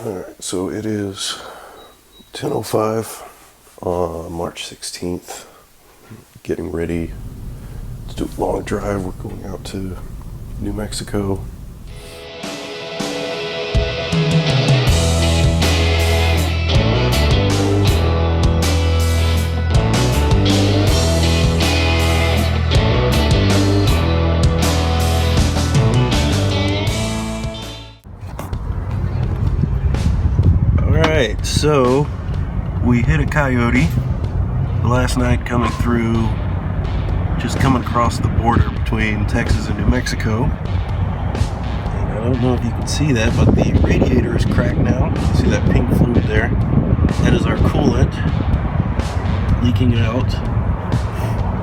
Alright, so it is 10:05 on March 16th. Getting ready to do a long drive. We're going out to New Mexico. Alright, so we hit a coyote last night coming across the border between Texas and New Mexico. And I don't know if you can see that, but the radiator is cracked now. You see that pink fluid there? That is our coolant leaking out.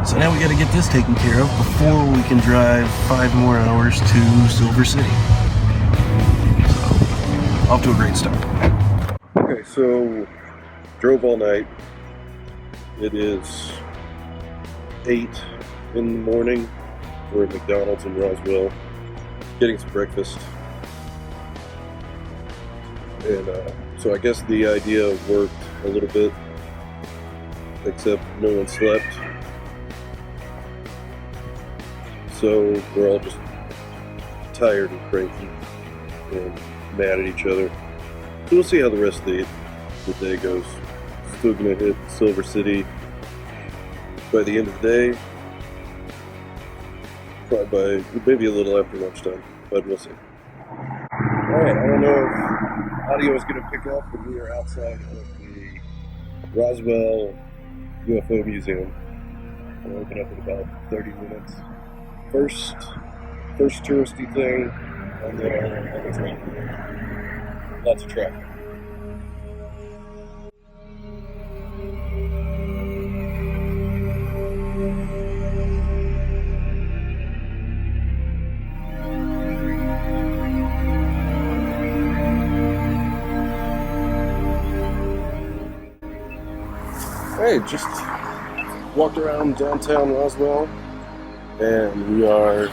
So now we got to get this taken care of before we can drive 5 more hours to Silver City. So, off to a great start. Okay, so drove all night. It is 8 in the morning. We're at McDonald's in Roswell getting some breakfast. And so I guess the idea worked a little bit, except no one slept. So we're all just tired and cranky and mad at each other. So we'll see how the rest of the day goes. Still gonna hit Silver City by the end of the day. Probably by maybe a little after lunchtime, but we'll see. Alright, I don't know if audio is gonna pick up, but we are outside of the Roswell UFO Museum. We'll open up in about 30 minutes. First touristy thing on the train. Lots of traffic. Hey, just walked around downtown Roswell, and we are.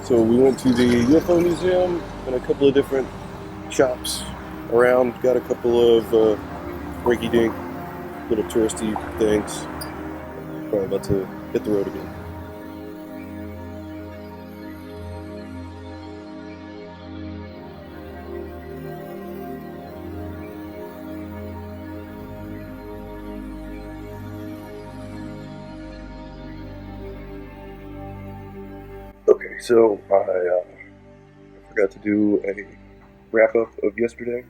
So we went to the UFO Museum and a couple of different shops around. Got a couple of rinky-dink little touristy things. Probably about to hit the road again. Okay, so I forgot to do a wrap-up of yesterday.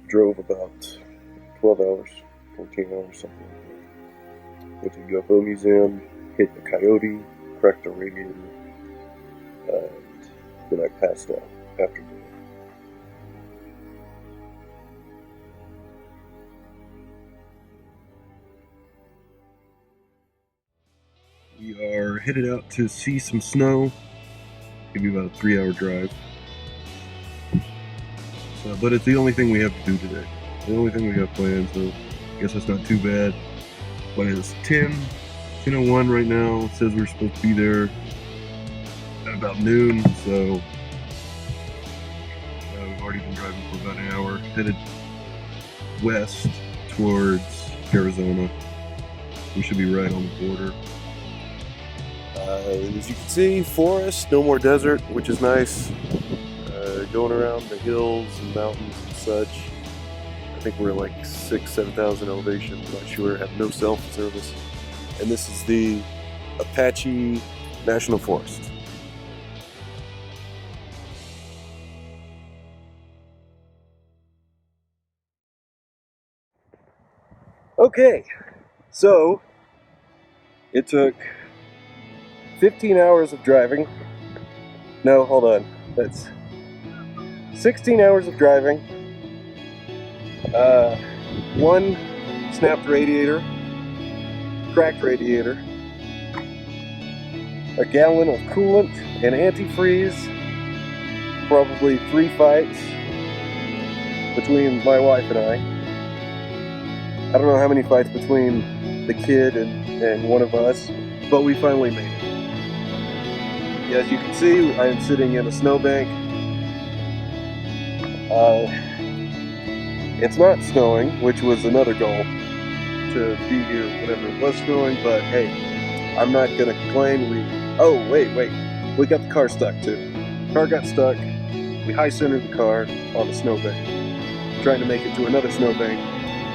Drove about 12 hours, 14 hours, something like that. Went to the UFO Museum, hit the coyote, cracked the radiator, and then I passed out after that. We are headed out to see some snow. Maybe about a 3-hour drive. So, but it's the only thing we have to do today. The only thing we got planned, so I guess that's not too bad. But it's 10:01 right now. It says we're supposed to be there at about noon, so we've already been driving for about an hour. Headed west towards Arizona. We should be right on the border. As you can see, forest, no more desert, which is nice. Going around the hills and mountains and such. I think we're like 6,000-7,000 elevation, I'm not sure, have no cell phone service. And this is the Apache National Forest. Okay, so it took 15 hours of driving. No, hold on. That's 16 hours of driving. One snapped radiator, cracked radiator, a gallon of coolant and antifreeze, probably 3 fights between my wife and I. I don't know how many fights between the kid and one of us, but we finally made it. As you can see, I am sitting in a snowbank It's not snowing, which was another goal, to be here whenever it was snowing, but hey, I'm not gonna complain. Oh, wait, we got the car stuck too. Car got stuck. We high-centered the car on the snowbank, trying to make it to another snowbank,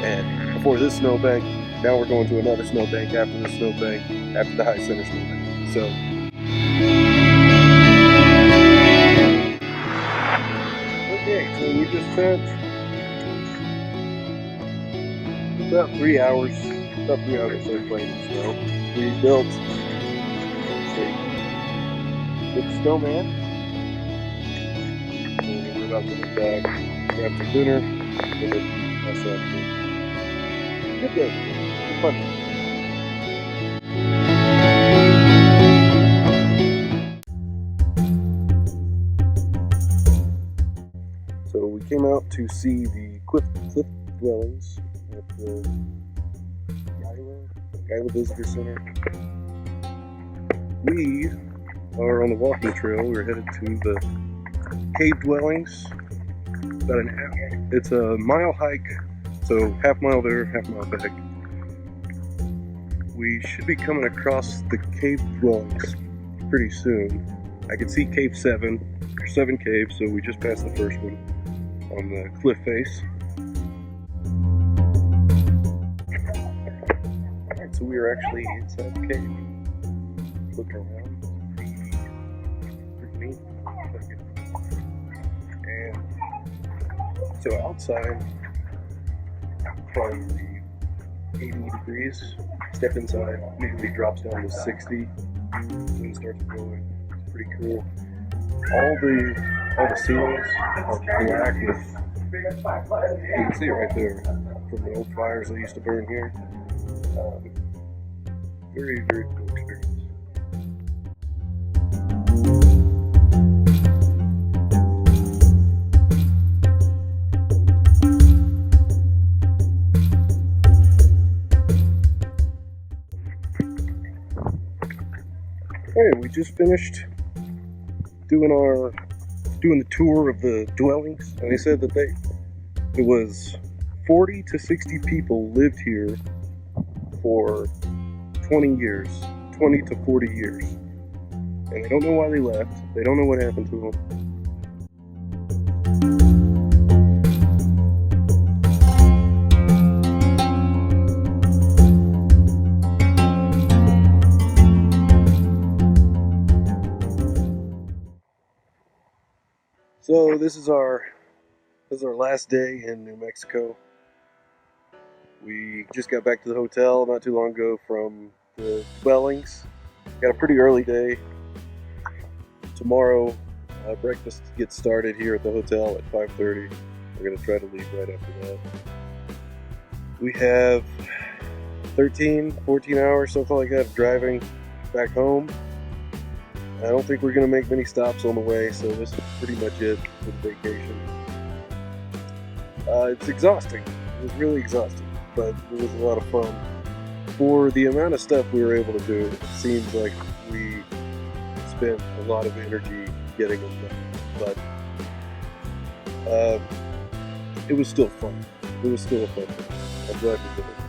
and before this snowbank, now we're going to another snowbank after the snowbank, after the high-center snowbank. So, okay, so we just spent about 3 hours of playing in snow. We built a big snowman. And we're about to get back, grab some dinner, and then that's that. Good day. Fun. So we came out to see the cliff dwellings at the Gila Visitor Center. We are on the walking trail. We're headed to the cave dwellings. It's a mile hike, so half mile there, half mile back. We should be coming across the cave dwellings pretty soon. I can see cave 7. There's 7 caves, so we just passed the first one on the cliff face. Alright, so we are actually inside the cave. Looking around. Pretty neat. And so outside, probably 80 degrees. Step inside, immediately drops down to 60. Wind starts blowing. It's pretty cool. All the ceilings are black with, you can see it right there, from the old fires that used to burn here. Very, very cool experience. Hey, we just finished doing the tour of the dwellings, and they said that it was 40 to 60 people lived here for 20 years, 20 to 40 years, and they don't know why they left. They don't know what happened to them. So this is our last day in New Mexico. We just got back to the hotel not too long ago from the dwellings. Got a pretty early day. Tomorrow, breakfast gets started here at the hotel at 5:30. We're gonna try to leave right after that. We have 13, 14 hours, something like that, of driving back home. I don't think we're going to make many stops on the way, so this is pretty much it for the vacation. It's exhausting. It was really exhausting, but it was a lot of fun. For the amount of stuff we were able to do, it seems like we spent a lot of energy getting them done. But it was still fun. It was still a fun thing. I'm glad we did it.